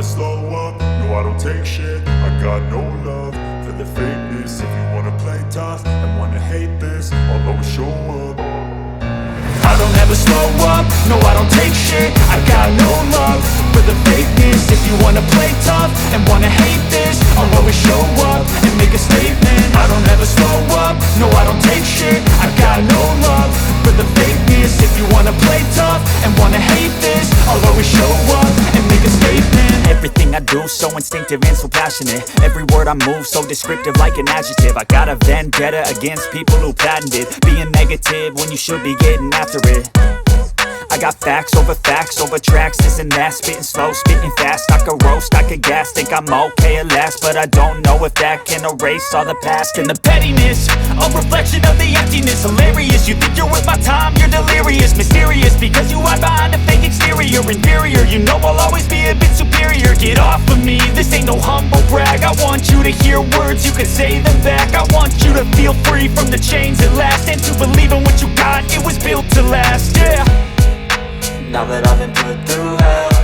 slow up, no I don't take shit. I got no love for the fakeness. If you wanna play tough and wanna hate this, I'll always show up. I don't ever slow up, no I don't take shit. I got no love for the fakeness. If you wanna play tough and wanna hate this, I'll always show up and make a statement. I don't ever slow up, no I don't take shit. I got no love for the fakeness. If you wanna play tough and wanna hate this, I'll always show up and make a statement. Everything I do so instinctive and so passionate. Every word I move so descriptive like an adjective. I got a vendetta against people who patented being negative when you should be getting after it. I got facts over tracks, this and that. Spitting slow, spitting fast, I could roast, I could gas. Think I'm okay at last, but I don't know if that can erase all the past. And the pettiness, a reflection of the emptiness. Hilarious, you think you're worth my time, you're delirious. Mysterious, because you hide behind a fake exterior. Inferior, you know I'll always be a bit superior. Get off of me, this ain't no humble brag. I want you to hear words, you can say them back. I want you to feel free from the chains at last, and to believe in what you got, it was built to last, yeah. Now that I've been put through hell,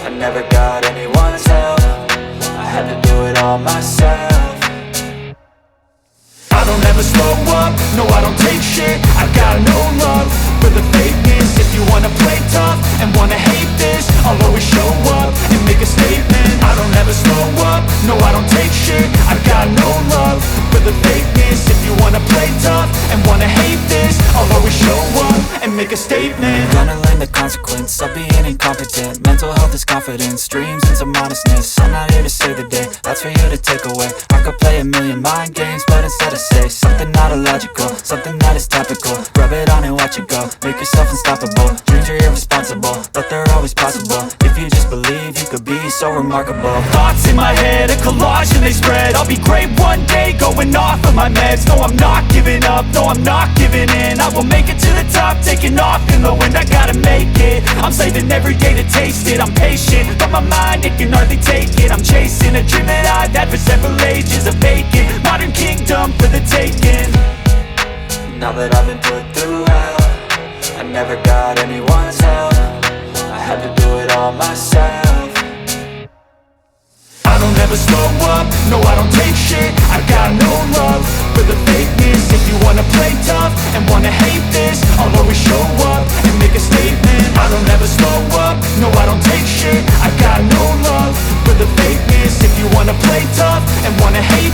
I never got anyone's help. I had to do it all myself. I don't ever slow up, no I don't take shit. I got no love for the fakeness. If you wanna play tough and wanna hate this, I'll always show up and make a statement. I don't ever slow up, no I don't take shit. I got no love for the fakeness. If you wanna play tough and wanna hate this, I'll always show up and make a statement. Gonna learn the consequence of being incompetent. Mental health is confidence, dreams and some honestness. I'm not here to save the day, that's for you to take away. I could play a million mind games, but instead I say something not illogical, something that is topical. Rub it on and watch it go, make yourself unstoppable. Dreams are irresponsible, but they're always possible. If you just believe, you could be so remarkable. Thoughts in my head, a collage and they spread. I'll be great one day, going off of my meds. No, I'm not giving up, no, I'm not giving in. I will make it to the top, taking off in the wind. I gotta make it, I'm saving every day to taste it. I'm patient, but my mind, it can hardly take it. I'm chasing a dream that I've had for several ages. A vacant, modern kingdom for the taking. Now that I've been put through hell, I never got anyone's help. I had to do it all myself. I don't ever slow up, no I don't take shit. I got no love for the fakeness. If you wanna play tough and wanna hate this, I'll always show up and make a statement. I don't ever slow up, no I don't take shit. I got no love for the fakeness. If you wanna play tough and wanna hate